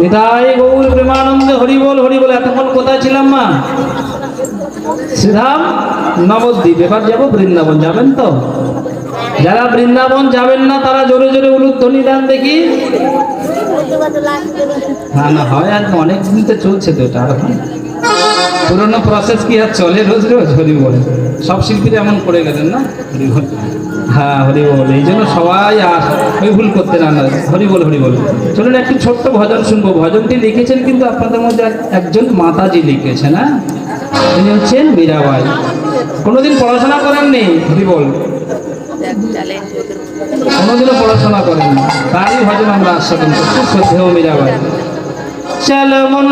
নিতাই গৌর প্রেমানন্দে হরি বল হরি বল। এতক্ষণ কোথায় ছিলাম মা? শ্রীধাম নবদ্বীপ। এবার যাবো বৃন্দাবন। যাবেন তো? যারা বৃন্দাবন যাবেন না তারা জোরে জোরে উলুধ্বনি দেন দেখি। হ্যাঁ না হয়, আর অনেক দিন তো চলছে তো এটা। পুরোনো প্রসেস কি আর চলে রোজ রোজ? হরি বল। সব শিল্পীরা এমন করে গেলেন না? হরি বল। হ্যাঁ হরি বল। এই জন্য সবাই আর ওই ভুল করতে না। হরি বল হরি বল। চলুন একটু ছোট্ট ভজন শুনবো। ভজনটি লিখেছেন কিন্তু আপনাদের মধ্যে একজন মাতাজি লিখেছেন। হ্যাঁ, তিনি হচ্ছেন মীরাবাই। কোনোদিন পড়াশোনা করেননি? হরি বল। কোনোদিনও পড়াশোনা করেননি, তারই ভজন আমরা আস্বাদন করছি। শ্রদ্ধেয় মীরাবাই। চলো মন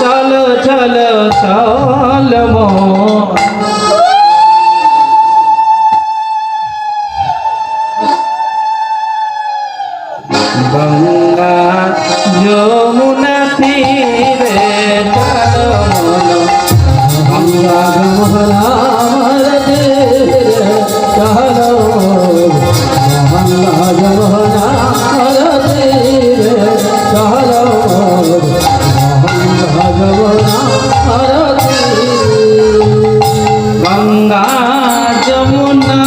চলো চলো চলো মন, গঙ্গা যমুনা তীরে চলো মন, গঙ্গা যমুনা চলো, গঙ্গা যমুনা তীরে চলো, গঙ্গা যমুনা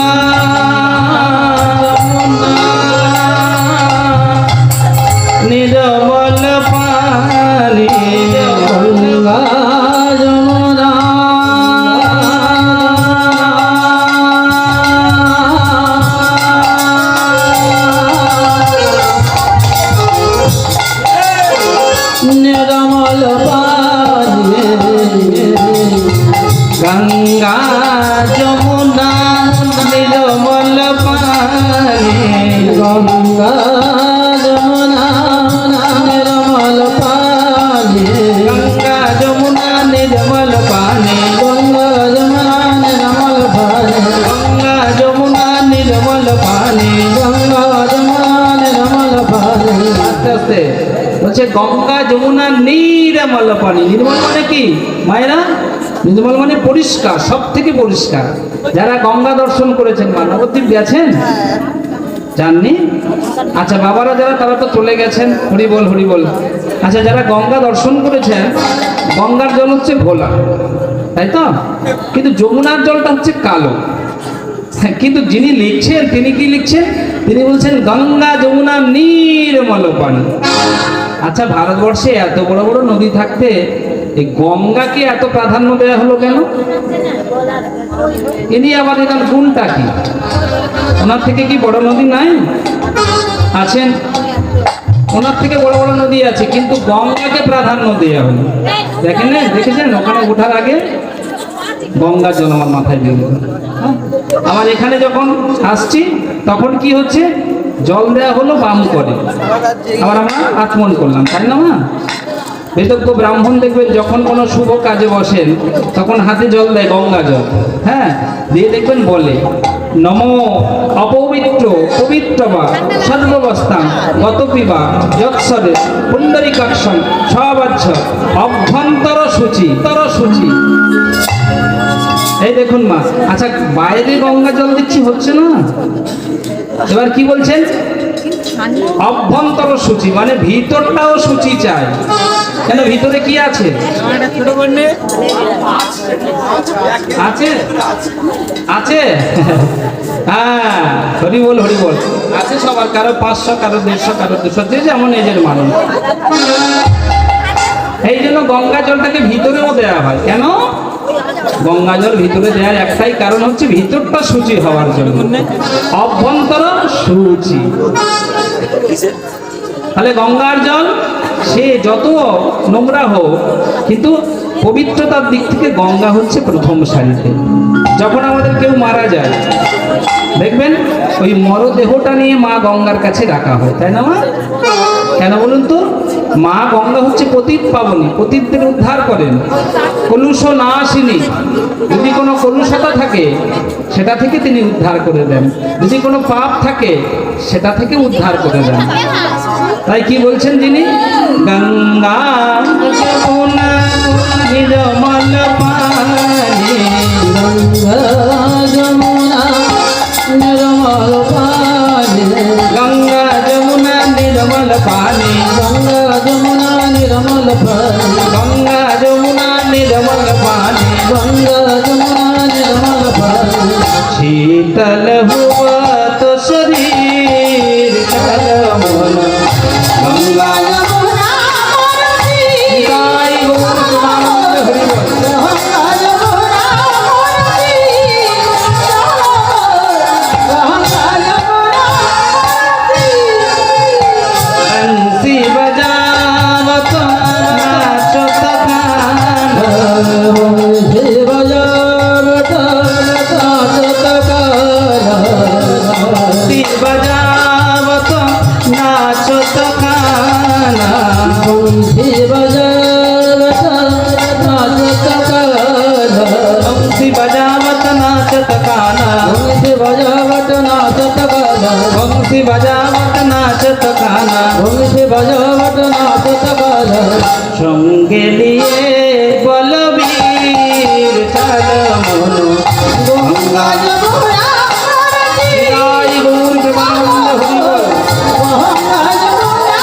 গঙ্গা যমুনা নির্মল পানি, গঙ্গা যমুনা নির্মল পানি, গঙ্গা যমুনা নির্মল পানি, গঙ্গা যমুনা নির্মল পানি, গঙ্গা যমুনা নির্মল পানি, গঙ্গা যমুনা নির্মল পানি, গঙ্গা যমুনা নির্মল পানি, গঙ্গা যমুনা নির্মল পানি। আস্তে আস্তে বলছে গঙ্গা যমুনা নির্মল পানি। নির্মল মানে কি মায়েরা? নির্মল মানে পরিষ্কার, সব থেকে পরিষ্কার। যারা গঙ্গা দর্শন করেছেন, মা নবদ্বীপ গেছেন? জাননি? আচ্ছা বাবারা যারা, তারা তো চলে গেছেন। হরি বল হরি বল। আচ্ছা যারা গঙ্গা দর্শন করেছেন, গঙ্গার জল হচ্ছে ঘোলা, তাই তো? কিন্তু যমুনার জলটা হচ্ছে কালো। কিন্তু যিনি লিখছেন তিনি কি লিখছেন? তিনি বলছেন গঙ্গা যমুনা নির্মল পানি। আচ্ছা ভারতবর্ষে এত বড় বড় নদী থাকতে এই গঙ্গাকে এত প্রাধান্য দেওয়া হলো কেন? ইনি আবার এখানে গুণটা কি? ওনার থেকে কি বড় নদী নাই? আছেন, ওনার থেকে বড় বড় নদী আছে, কিন্তু গঙ্গাকে প্রাধান্য দেওয়া হলো। দেখেন না, দেখেছেন ওখানে ওঠার আগে গঙ্গার জল আমার মাথায় দিয়ে দিল। আমার এখানে যখন আসছি তখন কি হচ্ছে? জল দেওয়া হলো বাম করে, আবার আমরা আচমন করলাম, তাই না মা? বেদজ্ঞ ব্রাহ্মণ দেখবেন যখন কোনো শুভ কাজে বসেন তখন হাতে জল দেয়, গঙ্গা জল। হ্যাঁ, দিয়ে দেখবেন বলে নমো অপবিত্র পবিত্র বা সর্ববস্থান গত পিবা যৎসদে পুণ্ডরিকাক্ষণ সবাচ্ছ অভ্যন্তর সূচি তর সূচি। এই দেখুন মা। আচ্ছা বাইরে গঙ্গা জল দিচ্ছি, হচ্ছে না? এবার কি বলছেন? অভ্যন্তর সূচি মানে ভিতরটাও সূচি চাই। কেন? ভিতরে কি আছে? আছে আছে হ্যাঁ হরি বল হরি বল। আছে সবার, কারো 500, কারো 150, কারো 200, যে যেমন এজের মানুষ। এই জন্য গঙ্গা জলটাকে ভিতরেও দেওয়া হয়। কেন? গঙ্গা জল ভিতরে দেওয়ার একটাই কারণ হচ্ছে ভিতরটা শুচি হওয়ার জন্য, অভ্যন্তর শুচি। তাহলে গঙ্গার জল সে যত নোংরা হোক, কিন্তু পবিত্রতার দিক থেকে গঙ্গা হচ্ছে প্রথম সারিতে। যখন আমাদের কেউ মারা যায় দেখবেন ওই মরদেহটা নিয়ে মা গঙ্গার কাছে রাখা হয়, তাই না মা? কেন বলুন তো? মা গঙ্গা হচ্ছে পতিত পাবনী, পতিতদের উদ্ধার করেন, কলুষ নাশিনী। যদি কোনো কলুষতা থাকে সেটা থেকে তিনি উদ্ধার করে দেন, যদি কোনো পাপ থাকে সেটা থেকে উদ্ধার করে দেন। তাই কি বলছেন যিনি? গঙ্গা যমুনা নির্মল পানি, গঙ্গা যমুনা নির্মল পানি, গঙ্গা যমুনা নির্মল পানি, গঙ্গা যমুনা নির্মল পানি, গঙ্গা যমুনা নির্মল পানি, গঙ্গা যমুনা নির্মল পানি। শীতল हुआ तो शरीर चल मन, गंगा यमुना गाय गोविंद हरि बोल, गंगा यमुना बंसी बजावत नाचत गान, बंसी बजावत नाचत गान, बंसी बजावत नाचत गान, बंसी बजावत नाचत गान, बंसी बजावत नाचत गान, बंसी बजावत नाचत गान, बंसी बजावत नाचत गान, बंसी बजावत नाचत गान। সঙ্গে নিয়ে বলবীর চল মন, গঙ্গা যমুনা গাই গৌর প্রেমানন্দ হরি বল, গঙ্গা যমুনা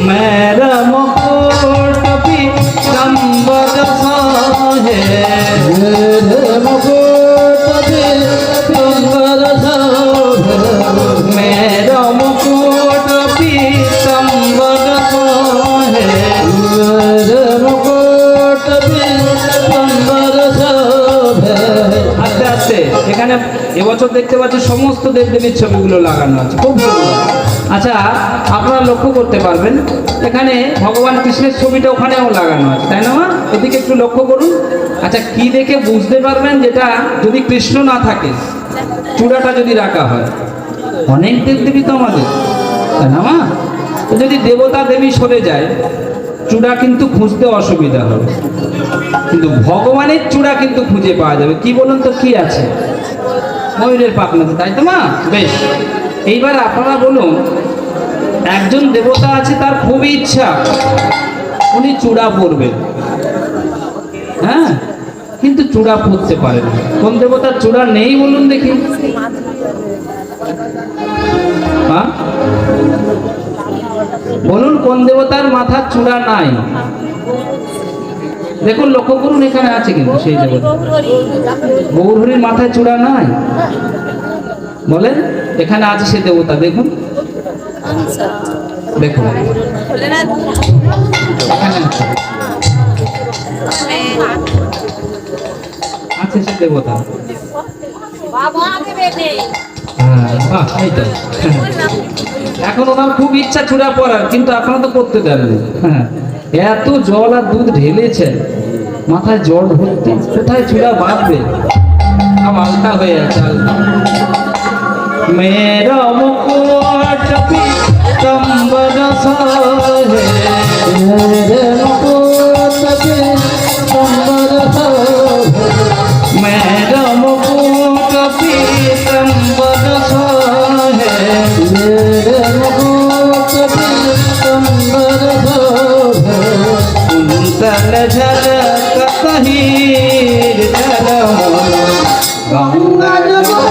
मेरा मुकुट भी संबद सोहे, मेरे मुकुट भी संबद सोहे, मेरा मुकुट भी संबद सोहे, मेरे मुकुट भी संबद सोहे। আস্তে আস্তে এখানে এবছর দেখতে পাচ্ছি সমস্ত দেবদেবীর ছবিগুলো লাগানো আছে, খুব সুন্দর। আচ্ছা, আপনারা লক্ষ্য করতে পারবেন এখানে ভগবান কৃষ্ণের ছবিটা ওখানেও লাগানো আছে, তাই না মা? এদিকে একটু লক্ষ্য করুন। আচ্ছা, কি দেখে বুঝতে পারবেন যেটা যদি কৃষ্ণ না থাকে, চূড়াটা যদি রাখা হয়? অনেক দেবদেবী তো আমাদের, তাই না মা? তো যদি দেবতা দেবী সরে যায় চূড়া কিন্তু খুঁজতে অসুবিধা হবে, কিন্তু ভগবানের চূড়া কিন্তু খুঁজে পাওয়া যাবে। কি বলুন তো, কি আছে? ময়ূরের পাখনাতে, তাই তো মা? বেশ, এইবার আপনারা বলুন, একজন দেবতা আছে তার খুব ইচ্ছা উনি চূড়া পরবেন, হ্যাঁ, কিন্তু চূড়া পরতে পারেন না। কোন দেবতার চূড়া নেই বলুন দেখি? হ্যাঁ বলুন, কোন দেবতার মাথার চূড়া নাই? দেখুন, লক্ষ্য করুন, এখানে আছে কিন্তু সেই দেবতা। গৌরহরির মাথায় চূড়া নাই? বলেন, এখানে আছে সে দেবতা, দেখুন দেখুন, এখানে আছে সে দেবতা। এখন ওনার খুব ইচ্ছা চূড়া পরার, কিন্তু আপনারা তো করতে দেন না। এত জল আর দুধ ঢেলেছেন, মাথায় জল ভর্তি, কোথায় চূড়া বাঁধবে? আলতা হয়ে আছে, আলতা। मेरा मुकुट भी संबद सोहे, मेरे मुकुट भी संबद सोहे, मेरा मुकुट भी संबद सोहे, मेरे मुकुट भी संबद सोहे। कुंतल झलक कहीर चल गंगा यमुना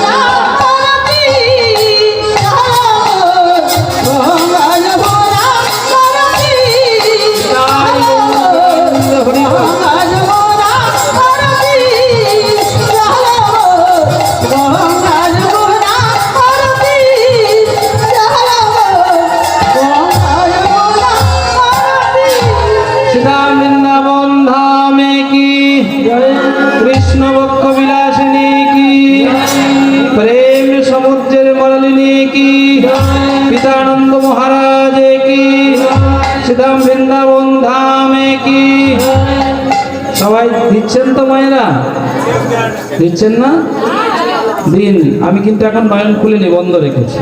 गंगा श्रीधाम वृंदावन धाम की कृष्ण वक्ष विलासिनी की प्रेम समुद्र मरलिनी की पितानंद महाराज की श्रीधाम वृंदावन धाम की সবাই দিচ্ছেন তো মায়েরা দিচ্ছেন না দিন আমি কিন্তু এখন নয়ন খুলিনি বন্ধ রেখেছি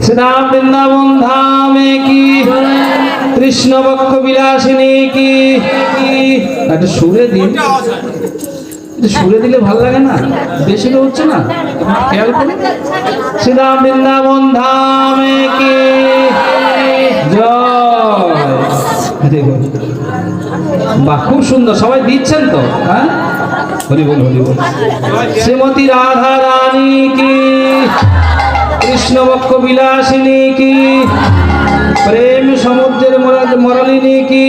শ্রীরাম বৃন্দাবন ধামে কি কৃষ্ণ বক্ষ বিলাসিনী কি একটা সুরে দিন সুরে দিলে ভালো লাগে না বেশি তো হচ্ছে না খেয়াল করুন শ্রীরাম বৃন্দাবন ধামে কি জয় দেখুন বাহ খুব সুন্দর সবাই দিচ্ছেন তো হ্যাঁ হরি বল হরি বল শ্রীমতী রাধা রানী কি কৃষ্ণ বক্ষ বিলাসিনী কি প্রেম সমুদ্রের মরলিনী কি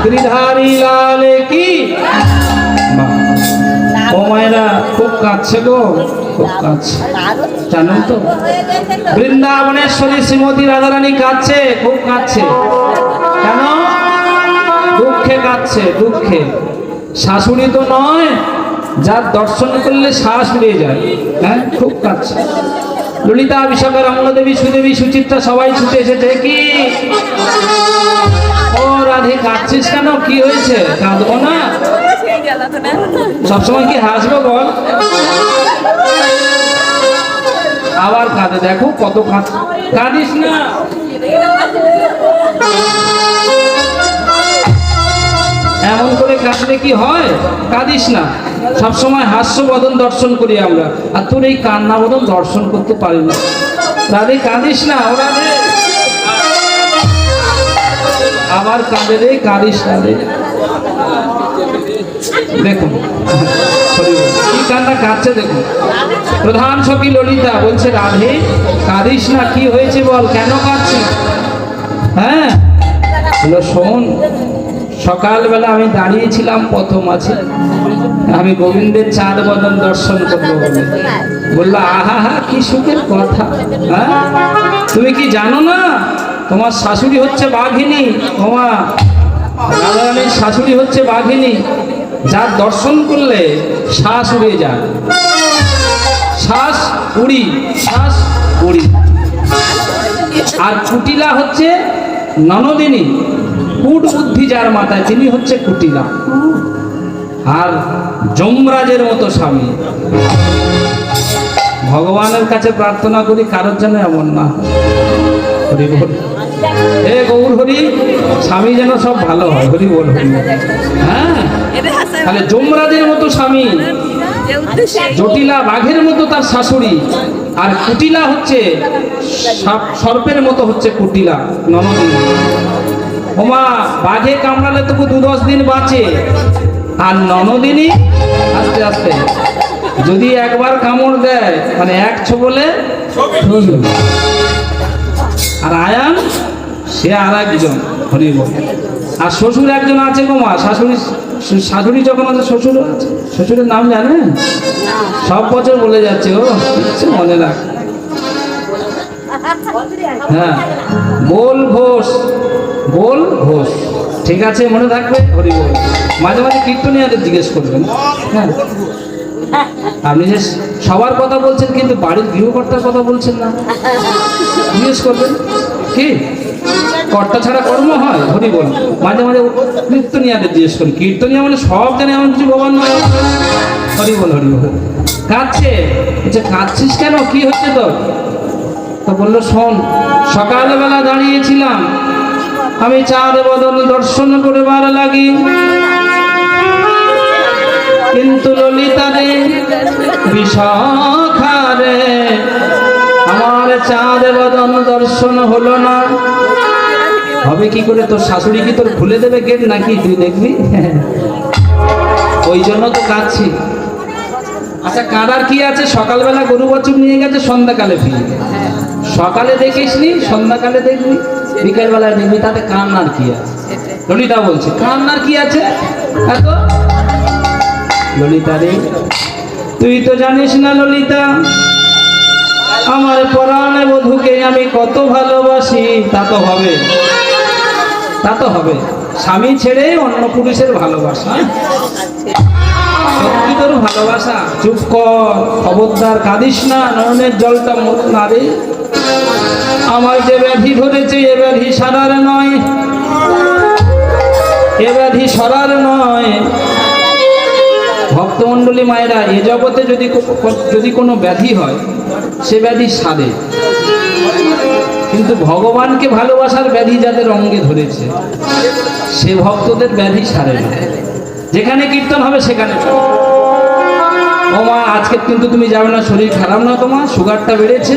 গিরিধারী লাল কি ও মায়েরা খুব কাছে গো খুব কাছে জানো তো বৃন্দাবনেশ্বরী শ্রীমতী রাধা রানী কাছে খুব কাছে কেন দুঃখে কাঁদছে দুঃখে শাশুড়ি তো নয় যার দর্শন করলে শ্বাস উড়ে যায় হ্যাঁ খুব কাঁদছে ললিতা বিশাখা রঙ্গদেবী সুদেবী সুচিত্রা সবাই ছুটে এসেছে কি ও রাধে কাঁদছিস কেন কি হয়েছে কাঁদবো না সবসময় কি হাসবো বল আবার কাঁদে দেখো কত কাঁদিস না এমন করে কাঁদলে কি হয় কাঁদিস না সবসময় হাস্য বদন দর্শন করি আমরা আর তোর এই কান্না বদন দর্শন করতে পারি না রাধে কাঁদিস না ওরা আবার কাঁদে রে কাঁদিস রাধে দেখুন কি কান্না কাঁদছে দেখুন প্রধান সখী ললিতা বলছে রাধে কাঁদিস না কি হয়েছে বল কেন কাঁদছিস হ্যাঁ শোন সকালবেলা আমি দাঁড়িয়েছিলাম প্রথম আছে আমি গোবিন্দের চাঁদ বদন দর্শন করবো বলে বললো আহা হা কি সুখের কথা হ্যাঁ তুমি কি জানো না তোমার শাশুড়ি হচ্ছে বাঘিনী তোমার রাধারানীর শাশুড়ি হচ্ছে বাঘিনী যার দর্শন করলে শ্বাস উড়ে যায় শ্বাস উড়ি আর কুটিলা হচ্ছে ননদিনী কূট বুদ্ধি যার মাথায় তিনি হচ্ছে কুটিলা আর যমরাজের মতো স্বামী ভগবানের কাছে প্রার্থনা করি কারোর যেন এমন না হরি বল হে গৌর হরি স্বামী যেন সব ভালো হয় হরি বল হ্যাঁ তাহলে যমরাজের মতো স্বামী জটিলা বাঘের মতো তার শাশুড়ি আর কুটিলা হচ্ছে সর্পের মতো হচ্ছে কুটিলা ননদিনী ওমা বাঘে কামড়ালে তবু 2-10 দিন বাঁচে আর ননদিনী আস্তে আস্তে যদি একবার কামড় দেয় মানে এক ছোবলে আর আয়ান সে আর একজন হরি বল আর শ্বশুর একজন আছে গো মা শাশুড়ি যখন আছে শ্বশুর আছে শ্বশুরের নাম জানে সব বছর বলে যাচ্ছে ও কিছু মনে রাখ হ্যাঁ বল ঘোষ ঠিক আছে মনে থাকবে হরি বল মাঝে মাঝে কীর্তনীয়াদের জিজ্ঞেস করবেন হ্যাঁ আপনি যে সবার কথা বলছেন কিন্তু বাড়ির গৃহকর্তার কথা বলছেন না জিজ্ঞেস করবেন কি কর্তা ছাড়া কর্ম হয় হরি বল মাঝে মাঝে কীর্তনীয়াদের জিজ্ঞেস করি কীর্তনীয়া মানে সব জানে এমন কিছু ভগবান নয় হরি বল কাঁদছে আচ্ছা কাঁদছিস কেন কি হচ্ছে তোর তো বললো শোন সকালবেলা দাঁড়িয়েছিলাম আমি চাঁদ বদন দর্শন করবার লাগি কিন্তু ললিতা রে বিশাখা রে আমার চাঁদ বদন দর্শন হলো না হবে কি করে তোর শাশুড়ি কি তোর খুলে দেবে গেট নাকি তুই দেখবি ওই জন্য তো কাঁদছি আচ্ছা কাঁদার কি আছে সকালবেলা গরু বাছুর নিয়ে গেছে সন্ধ্যাকালে ফিরবে সকালে দেখিসনি সন্ধ্যাকালে দেখবি বিকেলবেলায় দেখবি তাতে কান্নার কি আছে ললিতা বলছে কান্নার কি আছে এত ললিতা রে তুই তো জানিস না ললিতা আমার পরাণে বধূকে আমি কত ভালোবাসি তা তো হবে স্বামী ছেড়ে অন্য পুরুষের ভালোবাসা, সত্যি তোর ভালোবাসা? চুপ কর, খবরদার, কাঁদিস না, নয়নের জলটা মরু না রে। আমার যে ব্যাধি ধরেছে এ ব্যাধি সারার নয়, এ ব্যাধি সরার নয়। ভক্তমণ্ডলী মায়েরা, এ জগতে যদি কোনো ব্যাধি হয় সে ব্যাধি সারে, কিন্তু ভগবানকে ভালোবাসার ব্যাধি যাদের অঙ্গে ধরেছে সে ভক্তদের ব্যাধি সারে না। যেখানে কীর্তন হবে সেখানে ও মা আজকে কিন্তু তুমি যাবে না, শরীর খারাপ না তোমার, সুগারটা বেড়েছে?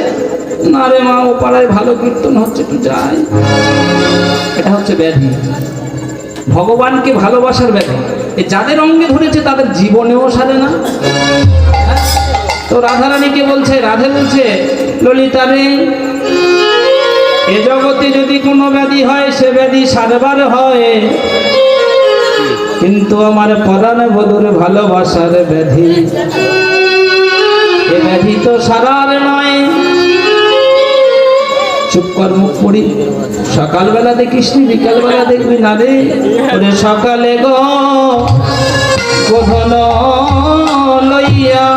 না রে মা, ও পাড়ায় ভালো কীর্তন হচ্ছে, একটু যাই। এটা হচ্ছে ব্যাধি, ভগবানকে ভালোবাসার ব্যাধি। যাদের অঙ্গে ধরেছে তাদের জীবনেও সারে না। তো রাধারানীকে বলছে, রাধে বলছে, ললিতা রে, এ জগতে যদি কোনো ব্যাধি হয় সে ব্যাধি সারবার হয়, কিন্তু আমার পরাণ বধুর ভালোবাসার ব্যাধি, এ ব্যাধি তো সারার নয়। চুপ কর, মুখ পড়ি। সকালবেলা দেখিস নি, বিকালবেলা দেখবি না রে। ওরে সকালে গো গোধন লইয়া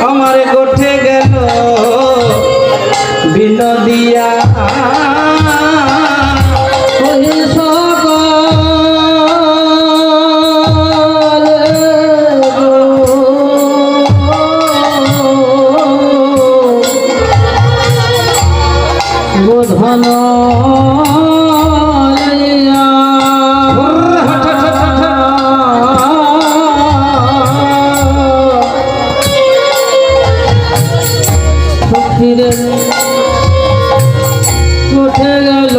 আমার গোঠে গেল বিনোদিয়া, গোধন উঠে গেল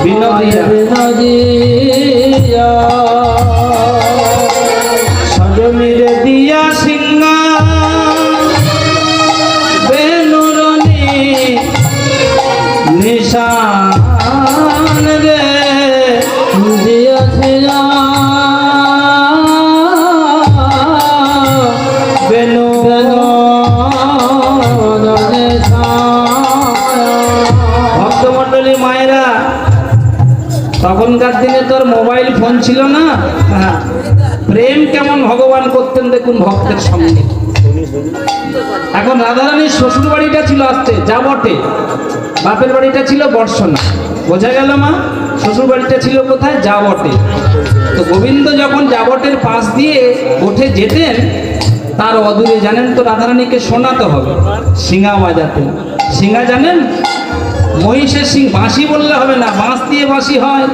বিনোদিয়া, বিনোদিয়া সজমিরে দিয়া সিংহা বেনুরনি নিশান রে দিয়াছে বেনু ভক্তমণ্ডলী মায়েরা, তখনকার দিনে তোর মোবাইল ফোন ছিল না। হ্যাঁ, প্রেম কেমন ভগবান করতেন দেখুন ভক্তের সঙ্গে। এখন রাধারানীর শ্বশুর বাড়িটা ছিল আসতে যা বটে, বাপের বাড়িটা ছিল বর্ষণা। বোঝা গেল মা? শ্বশুর বাড়িটা ছিল কোথায়? যা বটে। তো গোবিন্দ যখন জাবটের পাশ দিয়ে উঠে যেতেন, তার অদূরে জানেন তো রাধারানীকে শোনাতে হবে, সিঙ্গা বাজাতেন। সিঙ্গা জানেন? মহিষের সিং, বাঁশি বললে হবে না, বাঁশ দিয়ে বাঁশি হয়।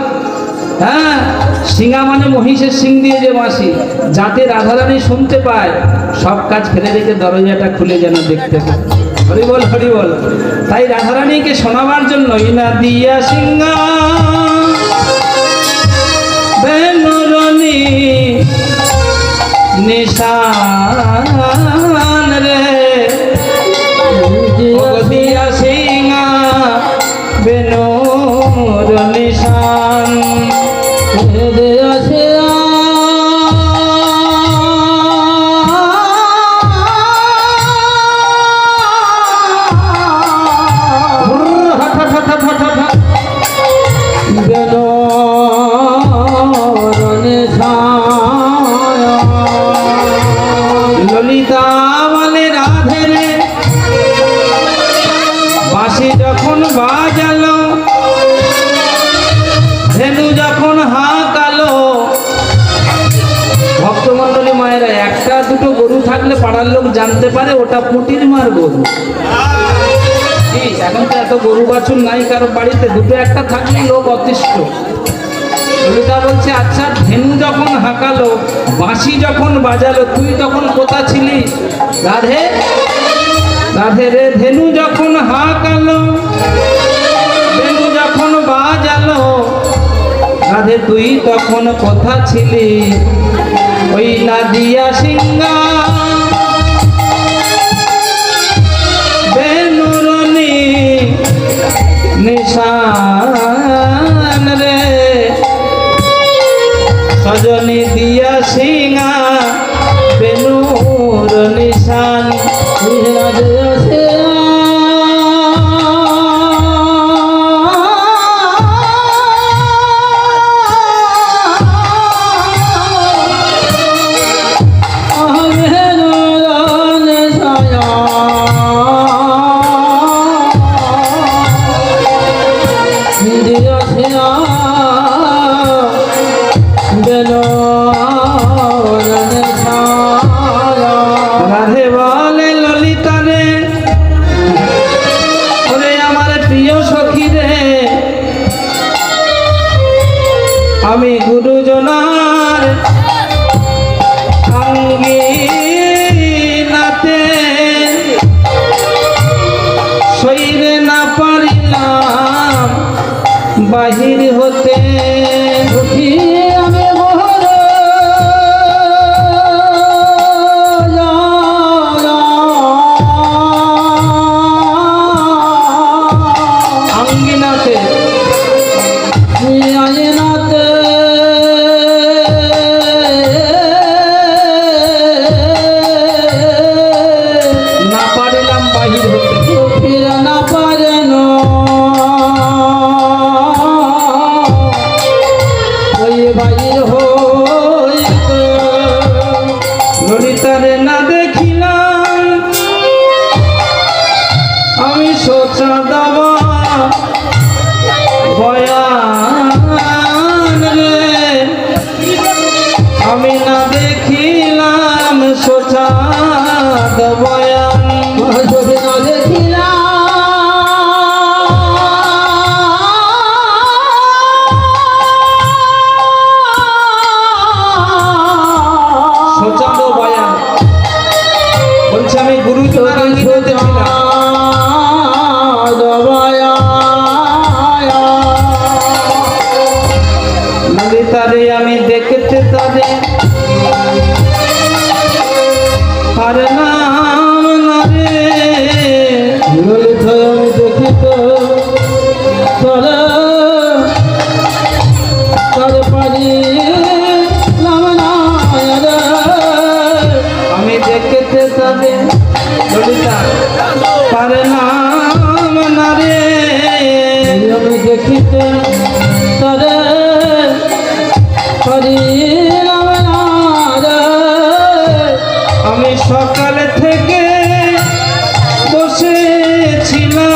হ্যাঁ, সিঙ্গা মানে মহিষের সিং দিয়ে যে বাঁশি, যাতে রাধারানী শুনতে পায়, সব কাজ ফেলে রেখে দরজাটা খুলে যেন দেখতে পায়। হরি বল, হরি বল। তাই রাধারানীকে শোনাবার জন্য ইনা দিয়া সিঙ্গা বেনুরনি নিশান রে দিয়া সিঙ্গা বেনুর নিশান আছে। ললিতা মানে রাধে রে, বাঁশি যখন বাজালো, ধেনু যখন হাঁকালো। ভক্তমণ্ডলী মায়েরা, একটা দুটো গরু থাকলে পাড়ার লোক জানতে পারে ওটা পুটির মার গরু। এখন তো এত গরু বাছুর নাই কারো বাড়িতে, দুটো একটা থাকলে লোক অতিষ্ঠ। ললিতা বলছে, আচ্ছা ধেনু যখন হাঁকালো, বাঁশি যখন বাজালো, তুই তখন কোথা ছিলি? রাধে রাধে রে, ধেনু যখন হাঁকালো, ধেনু যখন বাজালো, রাধে তুই তখন কোথা ছিলি? ওই নাদিয়া সিঙ্গা বেনুরনি নিশান রে, সজনী দিয়া সিঙ্গা রাধে বলে ললিতা রে, ওরে আমার প্রিয় সখী রে, আমি গুরুজনার আঙ্গিনাতে সইরে না পারিলাম বাহির হতে। সখী আমি মোহর আঙ্গিনাতে আয়নাতে না পারিলাম বাহির হতে। ফির না পারেন ওই বাহির হইতে। ললিতারে না দেখিলাম আমি সোচা দাবা বয়ান রে, আমি না দেখিলাম সোচা বয়ান। যদি না দেখিলাম সোচাদ বয়ান বলছে আমি গুরুজনার আঙ্গিনাতে ছিলাম। ললিতারে আমি দেখতে তারে আর নাম না রে, ললিত আমি দেখিত তরে তরে পারি আমি দেখতে তারে ললিতা পার নাম না রে, আমি দেখিতে তরে পারি আমি সকাল থেকে বসেছিলাম,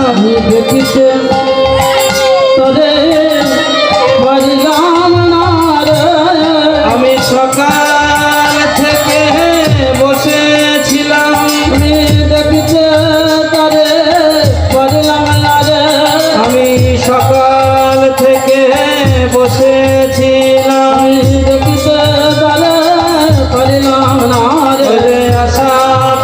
আমি দেখিতে তরে পারিলাম না রে। আমি সকাল থেকে বসেছিলাম, আমি দেখিতে তরে পারিলাম না রে। আমি সকাল থেকে বসেছিলাম। আমি দেখিতে তরে পারিলাম না রে। ওরে আশা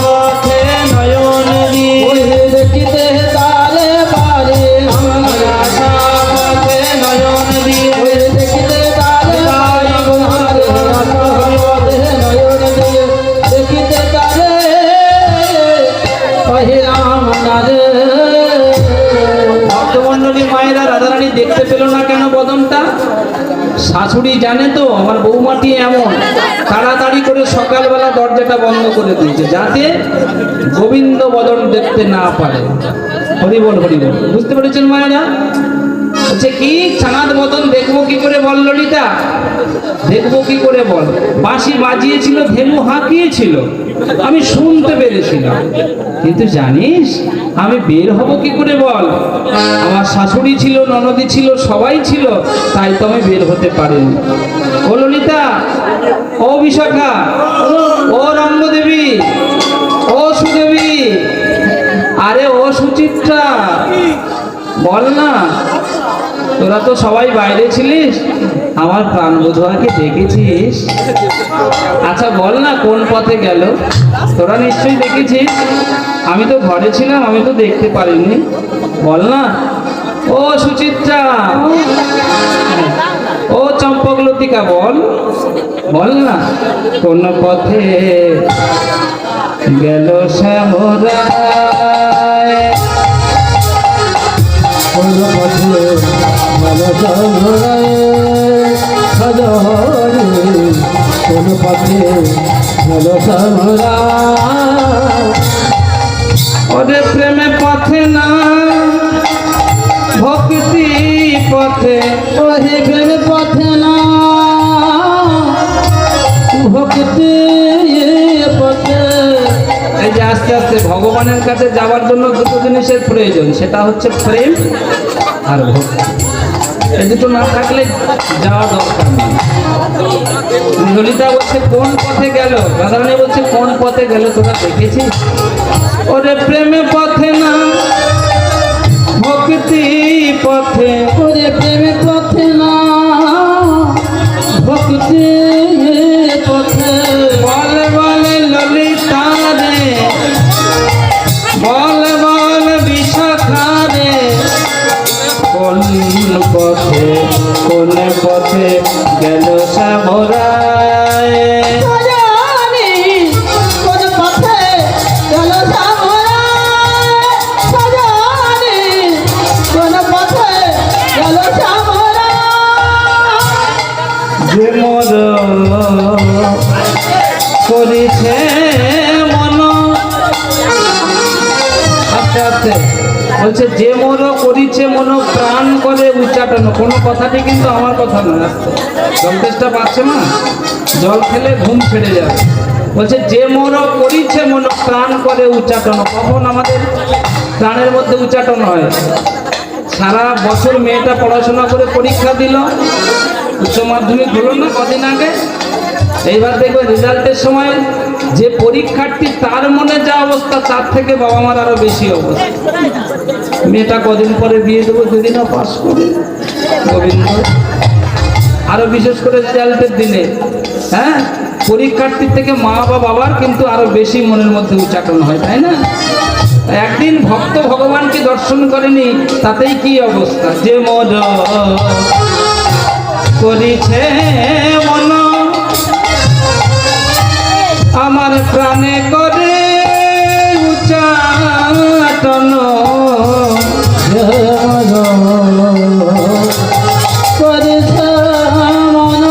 পথে নয়ন দিয়ে, ওই দেখিতে তারে পারিলাম না রে। আশা পথে নয়ন দিয়ে, ওই দেখিতে তারে পারিলাম না রে। আশা পথে নয়ন দিয়ে দেখিতে তারে পারিলাম না রে। ভক্তমণ্ডলী মায়েরা রাধারানী দেখতে পেল না কেন বদনটা? শাশুড়ি জানে তো আমার বৌমাটি এমন, তাড়াতাড়ি করে সকালবেলা দরজাটা বন্ধ করে দিয়েছে যাতে গোবিন্দ বদন দেখতে না পারে। হরি বল হরি বল, বুঝতে পেরেছেন মায়েরা? বলছে কি চাঁদ বদন দেখবো কি করে বল ললিতা, দেখবো কি করে বল? বাঁশি বাজিয়েছিল, ধেনু হাঁকিয়েছিল, আমি শুনতে পেরেছিলাম, কিন্তু জানিস আমি বের হব কি করে বল? আমার শাশুড়ি ছিল, ননদি ছিল, সবাই ছিল, তাই তো আমি বের হতে পারিনি। ও ললিতা, ও বিশাখা, ও রঙ্গদেবী, ও সুদেবী, আরে ও সুচিত্রা, বল না, তোরা তো সবাই বাইরে ছিলিস, আমার প্রাণবধূকে দেখেছিস? আচ্ছা বল না কোন পথে গেল? তোরা নিশ্চয়ই দেখেছিস, আমি তো ঘরে ছিলাম, আমি তো দেখতে পারিনি, বল না। ও সুচিত্রা, ও চম্পকলতিকা, বল বল না কোন পথে গেল শ্যামরায়? কোন পথে ভালো জয় সজরে, কোন পথে ভালো সমরা। ওরে প্রেমে পথে না ভক্তি পথে, ওহে প্রেম পথে না ভক্তি পথে। এই যে আস্তে আস্তে ভগবানের কাছে যাওয়ার জন্য দুটো জিনিসের প্রয়োজন, সেটা হচ্ছে প্রেম আর ভক্তি। এই দুটো না থাকলে যাওয়া দরকার নেই। ললিতা বলছে কোন পথে গেল? রাধারানী বলছে কোন পথে গেল তোরা দেখেছিস? ওরে প্রেমে পথে না ভক্তি পথে, ওরে প্রেমে পথে না ভক্তি পথে, বলে বলে ললিতা রে, বলে বলে বিশাখা রে, কোন পথে কোন পথে গেল শ্যামরায়? সজনী কোন পথে গেল শ্যামরায়, সজনী কোন পথে গেল শ্যামরায়, যে মোর করিছে মন, আস্তে আস্তে বলছে যে মোর করিছে মন প্রাণ করে উচ্চাটন। কোনো কথাটি কিন্তু আমার কথা নয়। আস্তে জল তেষ্টা পাচ্ছে না, জল খেলে ঘুম ছেড়ে যাবে। বলছে যে মোর করিছে মন প্রাণ করে উচ্চাটন। কখন আমাদের প্রাণের মধ্যে উচ্চাটন হয়? সারা বছর মেয়েটা পড়াশোনা করে পরীক্ষা দিল, উচ্চ মাধ্যমিক হলো না কদিন আগে। এইবার দেখবে রেজাল্টের সময় যে পরীক্ষার্থী তার মনে যা অবস্থা তার থেকে বাবা মার আরো বেশি অবস্থা। মেয়েটা কদিন পরে বিয়ে দেবো, দুদিনও পাস করে গোবিন্দ। আরো বিশেষ করে রেজাল্টের দিনে হ্যাঁ পরীক্ষার্থীর থেকে মা বা বাবার কিন্তু আরো বেশি মনের মধ্যে উচ্চাটন হয়, তাই না? একদিন ভক্ত ভগবানকে দর্শন করেনি, তাতেই কি অবস্থা। যে মোর করিছে মন আমার প্রাণে করে উচ্চাটন, করেছে মন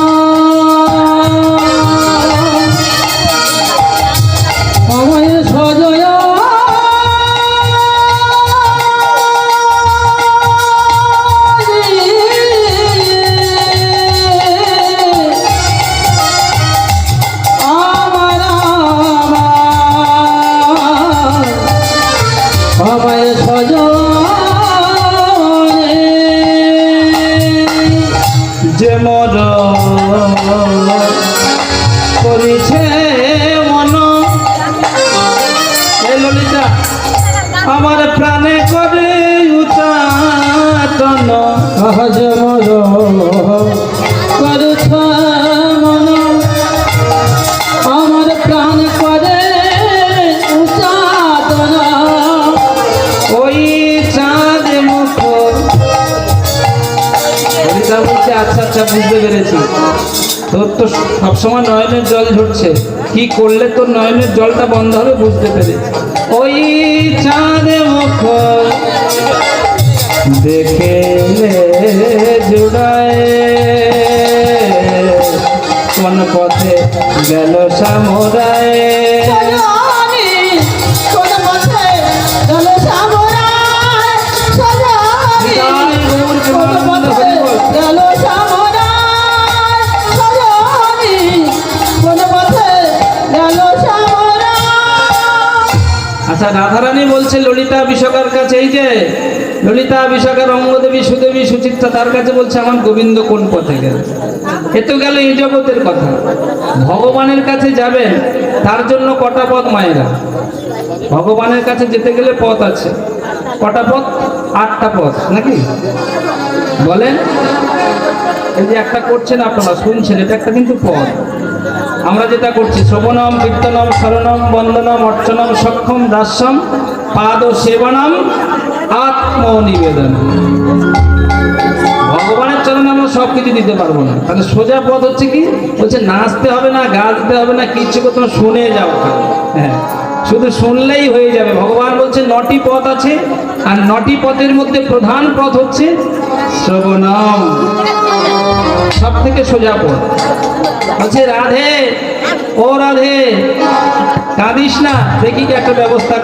আমায় সজয়া আমায় সজনে যে মোর করিছে মন, এ ললিতা আমার প্রাণে করে উচ্চাটন, আজ মর করেছে মন আমার প্রাণ করে উচ্চাটনা, ওই চাঁদ মুখ। ললিতা বলছে আচ্ছা আচ্ছা বুঝতে পেরেছি, তোর তো সবসময় নয়নের জল ঝরছে, কি করলে তোর নয়নের জলটা বন্ধ হবে বুঝতে পেরেছি। ওই চাঁদ মুখ দেখে জুড়ায় কোন পথে গেল সামরায়? সজনী কোন পথে গেল শ্যামরায়, সজনী কোন পথে গেল শ্যামরায়, সজনী কোন পথে গেল শ্যামরায়। আচ্ছা রাধারানী বলছে ললিতা বিশাখার কাছে, এই যে ললিতা বিশাখা রঙ্গদেবী সুদেবী সুচিত্রা তার কাছে বলছে আমার গোবিন্দ কোন পথে গেল। এ তো গেল এই জগতের কথা। ভগবানের কাছে যাবেন তার জন্য কটা পথ মায়েরা? ভগবানের কাছে যেতে গেলে পথ আছে। কটা পথ? 8টা পথ নাকি বলেন? এই যে একটা করছেন আপনারা শুনছেন, এটা একটা কিন্তু পথ। আমরা যেটা করছি শ্রবণম কীর্তনম শরণম বন্দনম অর্চনম সক্ষম দাস্যম পাদ সেবনম আত্মনিবেদন। ভগবানের চরণে আমরা সব কিছু দিতে পারবো না। তাহলে সোজা পথ হচ্ছে কি? বলছে নাচতে হবে না, গাইতে হবে না, কিচ্ছু করতে হবে, শুনে যাও। হ্যাঁ শুধু শুনলেই হয়ে যাবে। ভগবান বলছে 9টি পথ আছে, আর 9টি পথের মধ্যে প্রধান পথ হচ্ছে শ্রবণম, সব থেকে সোজা পথ। বলছে রাধে ও রাধে কাঁদিস না, দেখি কি একটা ব্যবস্থা